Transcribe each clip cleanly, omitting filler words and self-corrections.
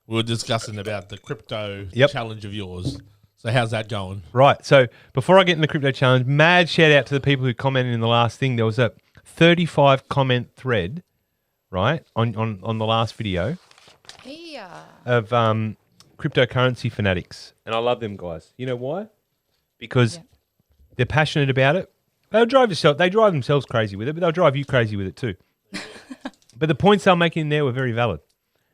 We were discussing about the crypto challenge of yours. So how's that going? Right. So before I get in the crypto challenge, mad shout out to the people who commented in the last thing. There was a 35 comment thread, right, on the last video of cryptocurrency fanatics. And I love them guys. You know why? Because they're passionate about it. They drive themselves crazy with it, but they'll drive you crazy with it too. But the points they were making there were very valid.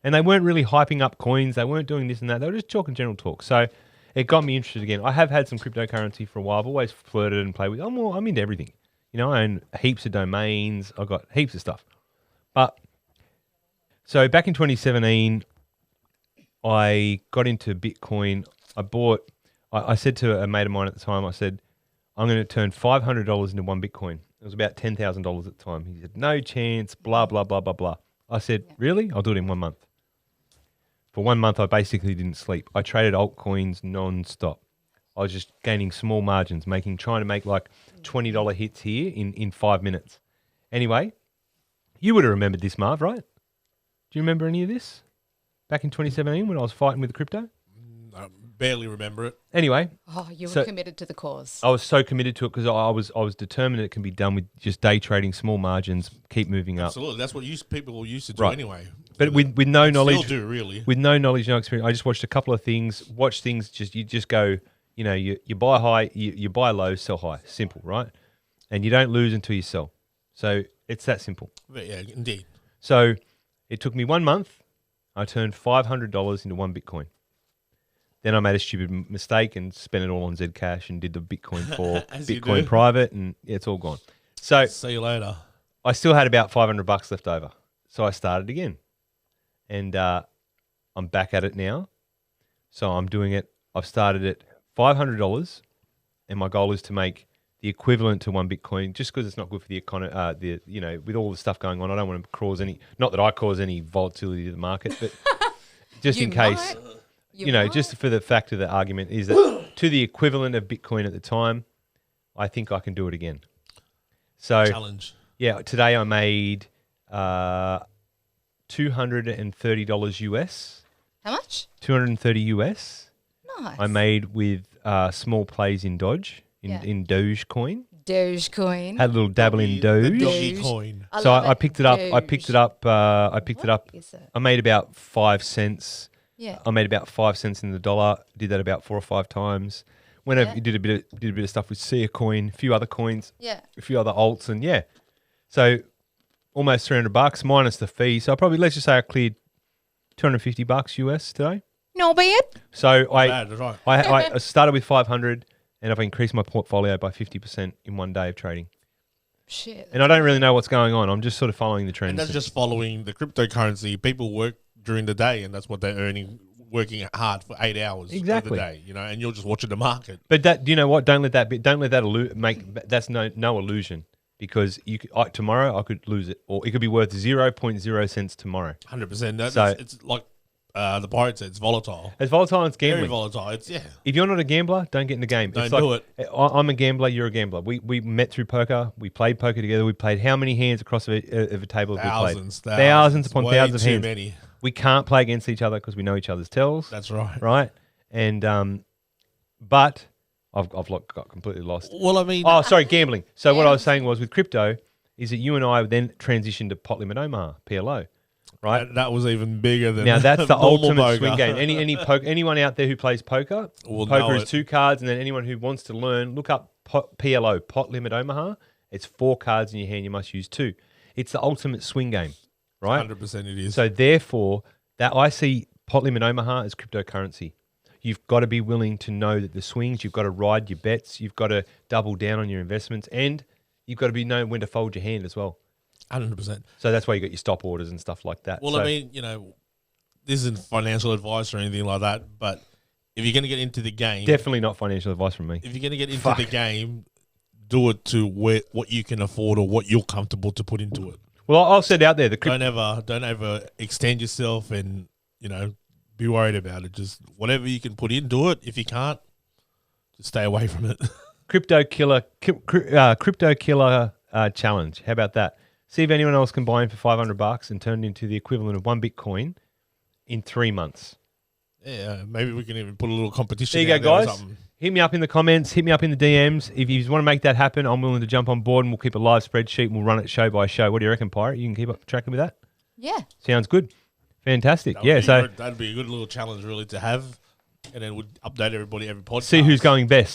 And they weren't really hyping up coins. They weren't doing this and that. They were just talking general talk. So it got me interested again. I have had some cryptocurrency for a while. I've always flirted and played with it. I'm into everything. You know, I own heaps of domains. I've got heaps of stuff. But so back in 2017, I got into Bitcoin. I said to a mate of mine at the time, I said, I'm going to turn $500 into one Bitcoin. It was about $10,000 at the time. He said, no chance, blah, blah, blah, blah, blah. I said, really? I'll do it in 1 month. For 1 month, I basically didn't sleep. I traded altcoins non-stop. I was just gaining small margins, trying to make like $20 hits here in 5 minutes. Anyway, you would have remembered this, Marv, right? Do you remember any of this? Back in 2017 when I was fighting with the crypto? I barely remember it. Anyway. Oh, you were committed to the cause. I was so committed to it because I was determined it can be done with just day trading, small margins, keep moving up. Absolutely. That's what people used to do anyway. But with no knowledge. Still do, really. With no knowledge, no experience. I just watched a couple of things, you just go, you know, you buy high, you buy low, sell high. Simple, right? And you don't lose until you sell. So it's that simple. Yeah, indeed. So it took me 1 month. I turned $500 into one Bitcoin. Then I made a stupid mistake and spent it all on Zcash and did the Bitcoin for Bitcoin private, and it's all gone. So see you later. I still had about $500 left over, so I started again, and I'm back at it now. So I'm doing it. I've started at $500, and my goal is to make the equivalent to one Bitcoin. Just because it's not good for the economy, with all the stuff going on, I don't want to cause any. Not that I cause any volatility to the market, but just in case. Just for the fact of the argument is that to the equivalent of Bitcoin at the time, I think I can do it again. So challenge. Yeah, today I made $230 US. How much? $230 US. Nice. I made with small plays in Doge, in Dogecoin. Dogecoin. Had a little dabble in Doge. Dogecoin. So I picked it up. I picked it up. I made about 5 cents. Yeah. I made about 5 cents in the dollar. Did that about 4 or 5 times. Whenever did a bit of stuff with Sia coin, a few other coins, a few other alts, and so almost $300 minus the fee. So let's just say I cleared $250 US today. Not bad. So right. I started with 500, and I've increased my portfolio by 50% in 1 day of trading. Shit. And I don't really know what's going on. I'm just sort of following the trends. And that's just following the cryptocurrency. People work during the day, and that's what they're earning, working hard for 8 hours of the day, and you're just watching the market. But do you know what? Don't let that make that's no illusion, because tomorrow I could lose it, or it could be worth 0.0 cents tomorrow. 100%. It's like the pirate said, it's volatile. It's volatile. It's gambling. Very volatile. If you're not a gambler, don't get in the game. Don't do it. I'm a gambler. You're a gambler. We met through poker. We played poker together. We played how many hands across of a table? Thousands upon thousands of hands. Many. We can't play against each other because we know each other's tells. That's right. Right? And but I've got completely lost. Well, I mean... Oh, sorry, gambling. So what I was saying was with crypto is that you and I then transitioned to pot limit Omaha, PLO, right? That was even bigger than now that's the ultimate poker. swing game. Anyone out there who plays poker, poker is 2 cards, and then anyone who wants to learn, look up PLO, pot limit Omaha. It's 4 cards in your hand. You must use 2. It's the ultimate swing game. Right? 100% it is. So therefore, that I see pot limit Omaha as cryptocurrency. You've got to be willing to know that the swings, you've got to ride your bets, you've got to double down on your investments, and you've got to know when to fold your hand as well. 100%. So that's why you got your stop orders and stuff like that. Well, I mean, this isn't financial advice or anything like that, but if you're going to get into the game... Definitely not financial advice from me. If you're going to get into the game, do it to what you can afford or what you're comfortable to put into it. Well, I'll set out there. Don't ever extend yourself and, be worried about it. Just whatever you can put into it. If you can't, just stay away from it. Crypto killer challenge. How about that? See if anyone else can buy in for $500 and turn it into the equivalent of one Bitcoin in 3 months. Yeah, maybe we can even put a little competition. There you go, out there or guys. something. Hit me up in the comments. Hit me up in the DMs. If you want to make that happen, I'm willing to jump on board and we'll keep a live spreadsheet and we'll run it show by show. What do you reckon, Pirate? You can keep up tracking with that? Yeah. Sounds good. Fantastic. That'd be a good little challenge, really, to have. And then we'd update everybody every podcast. See who's going best.